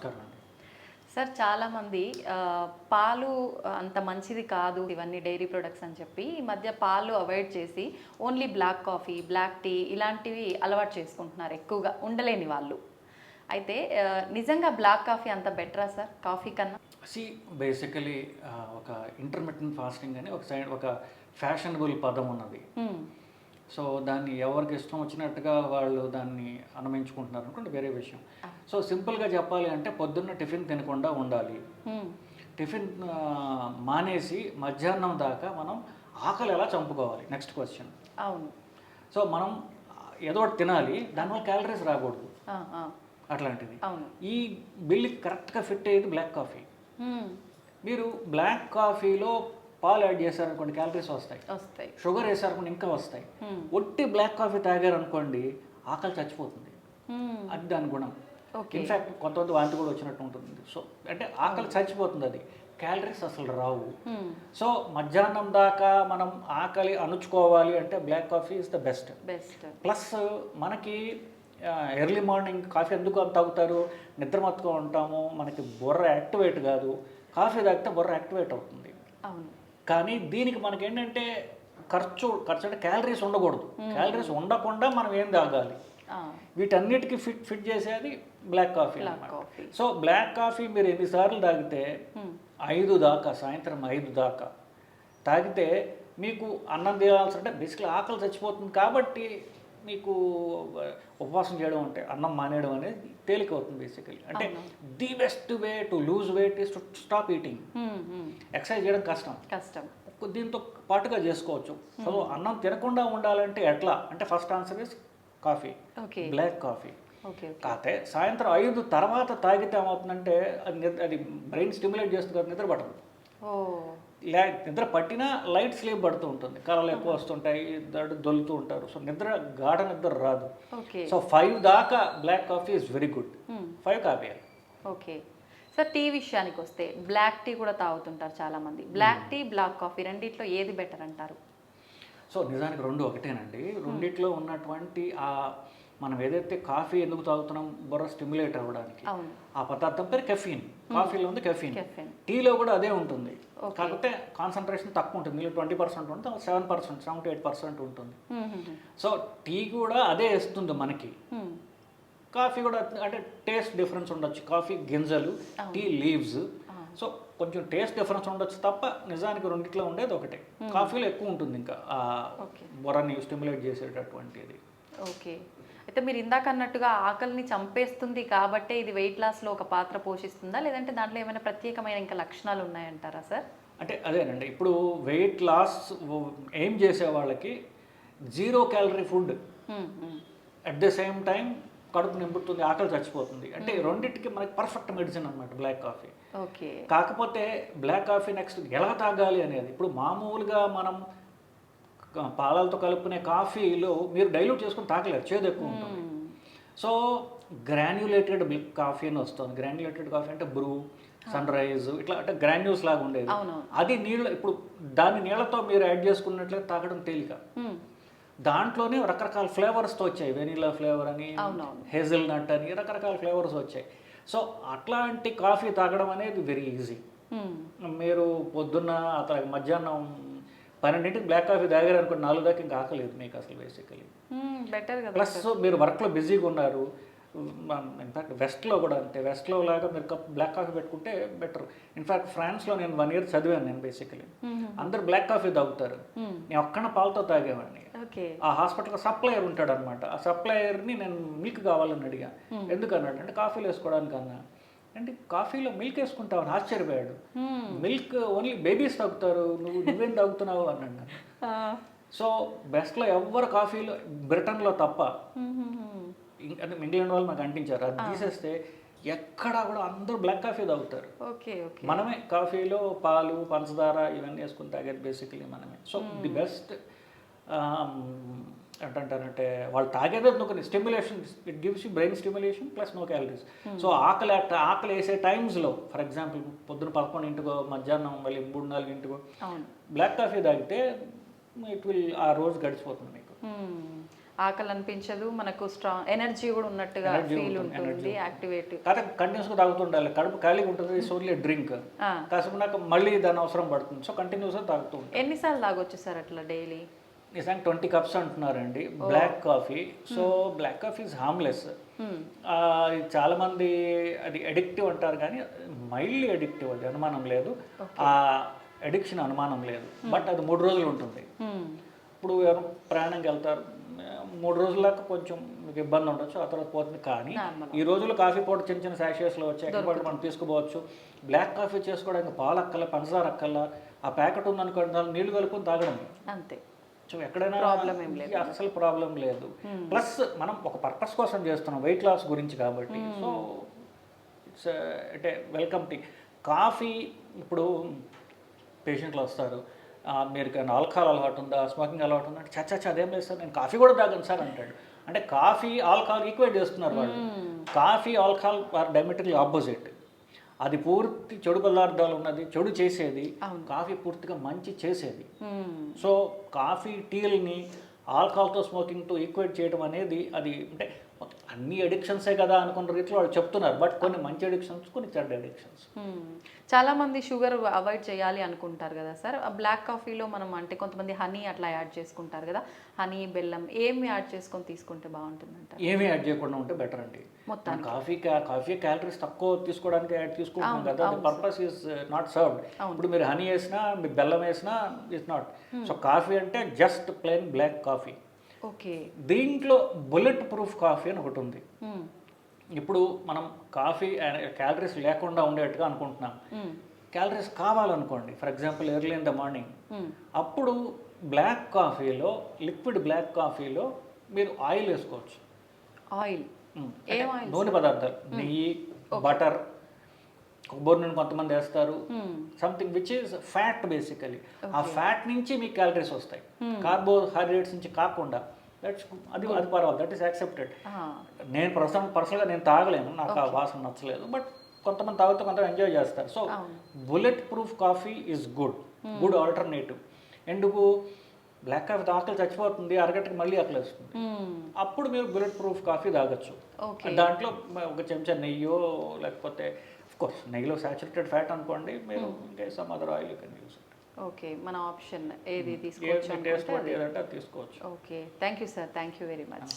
నమస్కారం అండి. సార్ చాలామంది పాలు అంత మంచిది కాదు ఇవన్నీ డైరీ ప్రొడక్ట్స్ అని చెప్పి ఈ మధ్య పాలు అవాయిడ్ చేసి only black coffee, black tea ఇలాంటివి అలవాటు చేసుకుంటున్నారు ఎక్కువగా ఉండలేని వాళ్ళు. అయితే నిజంగా బ్లాక్ కాఫీ అంత బెటరా సార్ కాఫీ కన్నా? బేసికలీ ఒక ఇంటర్మిటెంట్ ఫాస్టింగ్ అని ఒక ఫ్యాషనబుల్ పదం ఉన్నది. సో దాన్ని ఎవరికి ఇష్టం వచ్చినట్టుగా వాళ్ళు దాన్ని అనుమించుకుంటున్నారు అనుకోండి, వేరే విషయం. సో సింపుల్గా చెప్పాలి అంటే పొద్దున్న టిఫిన్ తినకుండా ఉండాలి. టిఫిన్ మానేసి మధ్యాహ్నం దాకా మనం ఆకలి ఎలా చంపుకోవాలి నెక్స్ట్ క్వశ్చన్. అవును. సో మనం ఏదో ఒకటి తినాలి, దానివల్ల క్యాలరీస్ రాకూడదు. అట్లాంటిది ఈ బిల్లుకి కరెక్ట్గా ఫిట్ అయ్యేది బ్లాక్ కాఫీ. మీరు బ్లాక్ కాఫీలో పాలు యాడ్ చేశారనుకోండి, క్యాలరీస్ వస్తాయి. షుగర్ వేసారనుకోండి, ఇంకా వస్తాయి. ఒట్టి బ్లాక్ కాఫీ తాగారనుకోండి, ఆకలి చచ్చిపోతుంది. అది దాని గుణం. ఇన్ఫ్యాక్ట్ కొంతమంది వాంతి కూడా వచ్చినట్టు ఉంటుంది. సో అంటే ఆకలి చచ్చిపోతుంది, అది క్యాలరీస్ అసలు రావు. సో మధ్యాహ్నం దాకా మనం ఆకలి అణుచుకోవాలి అంటే black coffee is the best. Plus మనకి ఎర్లీ మార్నింగ్ కాఫీ ఎందుకు అంత తాగుతారు? నిద్రమత్తుగా ఉంటాము, మనకి బుర్ర యాక్టివేట్ కాదు. కాఫీ తాగితే బుర్ర యాక్టివేట్ అవుతుంది. కానీ దీనికి మనకి ఏంటంటే ఖర్చు అంటే క్యాలరీస్ ఉండకూడదు. క్యాలరీస్ ఉండకుండా మనం ఏం తాగాలి, వీటన్నిటికీ ఫిట్ చేసేది బ్లాక్ కాఫీ అన్నమాట. సో బ్లాక్ కాఫీ మీరు ఎన్నిసార్లు తాగితే 5 దాకా, సాయంత్రం 5 దాకా తాగితే మీకు అన్నం తినాల్సి అంటే బేసిక్లీ ఆకలి చచ్చిపోతుంది. కాబట్టి మీకు ఉపవాసం చేయడం అంటే అన్నం మానేయడం అనేది తేలిక అవుతుంది. బేసికలీ అంటే the best way to lose weight is to stop eating. Exercise చేయడం కష్టం, దీంతో పాటుగా చేసుకోవచ్చు. సో అన్నం తినకుండా ఉండాలంటే ఎట్లా అంటే first answer is coffee, black coffee. కాకపోతే సాయంత్రం 5 తర్వాత తాగితే ఏమవుతుందంటే అది బ్రెయిన్ స్టిమ్యులేట్ చేస్తుంది కదా, నిద్ర పట్టదు. నిద్ర పట్టినా లైట్ స్లీప్ పడుతూ ఉంటుంది, కళలు ఎక్కువ వస్తుంటాయి, దొలుతూ ఉంటారు. సో గాఢ నిద్ర రాదు. సో 5 దాకా black coffee is very good. 5 coffee. Okay sir, tea విషయానికి వస్తే బ్లాక్ టీ కూడా తాగుతుంటారు చాలామంది. బ్లాక్ టీ, బ్లాక్ కాఫీ రెండిట్లో ఏది బెటర్ అంటారు? సో నిజానికి రెండు ఒకటేనండి. రెండిట్లో ఉన్నటువంటి మనం ఏదైతే కాఫీ ఎందుకు తాగుతున్నాం, బుర్ర స్టిమ్యులేట్ అవ్వడానికి, ఆ పదార్థం పేరు కెఫీన్. కాఫీలో ఉంది కెఫీన్, టీలో కూడా అదే ఉంటుంది. కాకపోతే కాన్సన్ట్రేషన్ తక్కువ ఉంటుంది. నీళ్ళు 20% ఉంటుంది, 7%, 7-8% ఉంటుంది. సో టీ కూడా అదే ఇస్తుంది మనకి. కాఫీ కూడా అంటే టేస్ట్ డిఫరెన్స్ ఉండొచ్చు. కాఫీ గింజలు, టీ లీవ్స్. సో కొంచెం టేస్ట్ డిఫరెన్స్ ఉండొచ్చు తప్ప నిజానికి రెండిట్లో ఉండేది ఒకటే. కాఫీలో ఎక్కువ ఉంటుంది ఇంకా బుర్రని స్టిమ్యులేట్ చేసేటటువంటిది. ఓకే. అయితే మీరు ఇందాక అన్నట్టుగా ఆకలిని చంపేస్తుంది కాబట్టి ఇది వెయిట్ లాస్లో ఒక పాత్ర పోషిస్తుందా, లేదంటే దాంట్లో ఏమైనా ప్రత్యేకమైన ఇంకా లక్షణాలు ఉన్నాయంటారా సార్? అంటే అదేనండి, ఇప్పుడు వెయిట్ లాస్ ఏం చేసే వాళ్ళకి 0 calorie food at the same time కడుపు నింపుతుంది, ఆకలి చచ్చిపోతుంది. అంటే రెండింటికి మనకి పర్ఫెక్ట్ మెడిసిన్ అనమాట బ్లాక్ కాఫీ. కాకపోతే బ్లాక్ కాఫీ నెక్స్ట్ ఎలా తాగాలి అనేది, ఇప్పుడు మామూలుగా మనం పాలతో కలుపుకునే కాఫీలో మీరు డైల్యూట్ చేసుకుని తాగలేరు, చేదు ఎక్కువ ఉంటుంది. సో గ్రాన్యులేటెడ్ కాఫీ అని వస్తుంది. గ్రాన్యులేటెడ్ కాఫీ అంటే బ్రూ, సన్ రైజ్, ఇట్లా అంటే గ్రాన్యూల్స్ లాగా ఉండేది. అది ఇప్పుడు దాన్ని నీళ్ళతో మీరు యాడ్ చేసుకున్నట్లయితే తాగడం తేలిక. దాంట్లోనే రకరకాల ఫ్లేవర్స్తో వచ్చాయి. వెనీలా ఫ్లేవర్ అని, హేజల్ నట్ అని, రకరకాల ఫ్లేవర్స్ వచ్చాయి. సో అట్లాంటి కాఫీ తాగడం అనేది వెరీ ఈజీ. మీరు పొద్దున్న అక్కడ మధ్యాహ్నం 12ంటికి బ్లాక్ కాఫీ తాగారు అనుకోండి, 4 దాకా ఇంకా ఆకలేదు మీకు అసలు బేసికలీ. ప్లస్ మీరు వర్క్లో బిజీగా ఉన్నారు. ఇన్ఫ్యాక్ట్ వెస్ట్లో కూడా అంతే. వెస్ట్లో లాగా మీరు బ్లాక్ కాఫీ పెట్టుకుంటే బెటర్. ఇన్ఫ్యాక్ట్ ఫ్రాన్స్లో నేను 1 year చదివాను నేను. బేసికలీ అందరు బ్లాక్ కాఫీ తాగుతారు, నేను ఒక్కన పాలతో తాగేవాడిని. ఆ హాస్పిటల్లో సప్లయర్ ఉంటాడు అనమాట. ఆ సప్లయర్ని నేను మిల్క్ కావాలని అడిగా. ఎందుకన్నాడు అంటే కాఫీలో వేసుకోవడానికి అన్నా. అంటే కాఫీలో మిల్క్ వేసుకుంటావు అని ఆశ్చర్యపోయాడు. మిల్క్ ఓన్లీ బేబీస్ తాగుతారు, నువ్వేం తాగుతున్నావు అన్నాడు. సో బెస్ట్లో ఎవరు కాఫీలో, బ్రిటన్లో తప్ప, అంటే ఇంగ్లాండ్ వాళ్ళు నాకు అంటించారు, అది తీసేస్తే ఎక్కడా కూడా అందరూ బ్లాక్ కాఫీ తాగుతారు. మనమే కాఫీలో పాలు, పంచదార ఇవన్నీ వేసుకుని తాగేది బేసికలీ మనమే. సో ది బెస్ట్ ఏంటంటారంటే వాళ్ళు తాగేదే కొన్ని stimulation, it gives you brain stimulation plus no calories. So ఆకలి వేసే టైమ్స్లో, ఫర్ ఎగ్జాంపుల్ పొద్దున 11ంటికో, మధ్యాహ్నం మళ్ళీ 3-4ంటికో బ్లాక్ కాఫీ తాగితే ఇట్ విల్ ఆ రోజు గడిచిపోతుంది మీకు. ఆకలి అనిపించదు, మనకు స్ట్రాంగ్ ఎనర్జీ కూడా ఉన్నట్టుగా ఫీల్ ఉంటుంది, యాక్టివేట్. కాకపోతే కంటిన్యూస్గా తాగుతుండాలి, కడుపు ఖాళీగా ఉంటుంది, ఇట్స్ ఓన్లీ డ్రింక్. కాసేపు నాకు మళ్ళీ దాని అవసరం పడుతుంది, సో కంటిన్యూస్గా తాగుతూ ఉంటాను. ఎన్నిసార్లు తాగొచ్చు సార్ అట్లా డైలీ? నిజంగా 20 cups అంటున్నారండి black coffee. So black coffee is harmless. చాలామంది అది అడిక్టివ్ అంటారు, కానీ మైల్డ్లీ అడిక్టివ్, అది అనుమానం లేదు, ఆ అడిక్షన్ అనుమానం లేదు. బట్ అది 3 రోజులు ఉంటుంది. ఇప్పుడు ఎవరు ప్రయాణంకి వెళ్తారు, 3 రోజుల దాకా కొంచెం మీకు ఇబ్బంది ఉండొచ్చు, ఆ తర్వాత పోతుంది. కానీ ఈ రోజుల్లో కాఫీ పౌడర్ చిన్న చిన్న శాషేస్లో వచ్చాయి, ఎక్కడ మనం తీసుకోవచ్చు. బ్లాక్ కాఫీ చేసుకోవడానికి పాలు అక్కల, పంచదార అక్కల, ఆ ప్యాకెట్ ఉందనుకోండి, దాన్ని నీళ్లు కలుపుకొని తాగడం అంతే. సో ఎక్కడైనా అసలు ప్రాబ్లం లేదు. ప్లస్ మనం ఒక పర్పస్ కోసం చేస్తున్నాం, వెయిట్ లాస్ గురించి కాబట్టి. సో ఇట్స్ అంటే వెల్కమ్ టీ. కాఫీ ఇప్పుడు పేషెంట్లు వస్తారు, మీరు ఆల్కహాల్ అలవాటు ఉందా, స్మోకింగ్ అలవాటు ఉందా అంటే చచ్చా అదేం లేదు సార్, నేను కాఫీ కూడా తాగను సార్ అంటాడు. అంటే కాఫీ ఆల్కహాల్ ఈక్వేట్ చేస్తున్నారు వాళ్ళు. Coffee alcohol are diametrically opposite. అది పూర్తి చెడు పదార్థాలు ఉన్నది, చెడు చేసేది. కాఫీ పూర్తిగా మంచి చేసేది. సో కాఫీ టీల్ని ఆల్కహాల్తో స్మోకింగ్తో ఈక్వేట్ చేయడం అనేది అది అంటే అన్ని అడిక్షన్సే కదా అనుకున్న రీతిలో వాళ్ళు చెప్తున్నారు. బట్ కొన్ని మంచి అడిక్షన్స్, కొన్ని చెడ్డ అడిక్షన్స్. చాలామంది షుగర్ అవాయిడ్ చేయాలి అనుకుంటారు కదా సార్. బ్లాక్ కాఫీలో మనం అంటే కొంతమంది హనీ అట్లా యాడ్ చేసుకుంటారు కదా, హనీ, బెల్లం ఏమి యాడ్ చేసుకొని తీసుకుంటే బాగుంటుంది అంటారు? ఏమీ యాడ్ చేయకుండా ఉంటే బెటర్ అండి. మొత్తం కాఫీ క్యాలరీస్ తక్కువ తీసుకోవడానికి యాడ్ తీసుకుంటున్నాం కదా, the purpose is not served. ఇప్పుడు మీరు హనీ వేసినా, మీరు బెల్లం వేసినా ఇస్ నాట్. సో కాఫీ అంటే just plain black coffee. Okay. దీంట్లో బుల్లెట్ ప్రూఫ్ కాఫీ అని ఒకటి ఉంది. ఇప్పుడు మనం కాఫీ క్యాలరీస్ లేకుండా ఉండేట్టుగా అనుకుంటున్నాం. క్యాలరీస్ కావాలనుకోండి, for example early in the morning, అప్పుడు బ్లాక్ కాఫీలో, లిక్విడ్ బ్లాక్ కాఫీలో మీరు ఆయిల్ వేసుకోవచ్చు. ఆయిల్, నూనె పదార్థాలు, నెయ్యి, బటర్, కొబ్బరి నూనె కొంతమంది వేస్తారు, something which is fat basically. ఆ ఫ్యాట్ నుంచి మీకు క్యాలరీస్ వస్తాయి, కార్బోహైడ్రేట్స్ నుంచి కాకుండా. దట్స్ అది పర్వాలేదు, దట్ ఈస్ యాక్సెప్టెడ్. నేను పర్సనల్గా నేను తాగలేను, నాకు ఆ వాసన నచ్చలేదు. బట్ కొంతమంది తాగుతూ కొంతమంది ఎంజాయ్ చేస్తారు. So bullet proof coffee is good alternative. ఎందుకు? బ్లాక్ కాఫీ ఆకలి చచ్చిపోతుంది, అరగంటకి మళ్ళీ ఆకలి వస్తుంది, అప్పుడు మీరు బుల్లెట్ ప్రూఫ్ కాఫీ తాగొచ్చు. దాంట్లో ఒక చెంచా నెయ్యో, లేకపోతే కోర్స్ నెయ్యిలో సాచురేటెడ్ ఫ్యాట్ అనుకోండి, మీరు ఇంకా some other oil you can use it. Okay, మన ఆప్షన్ ఏది తీసుకోవచ్చు, టేస్ట్ ఏదంటే అది తీసుకోవచ్చు. Okay, thank you sir, thank you very much.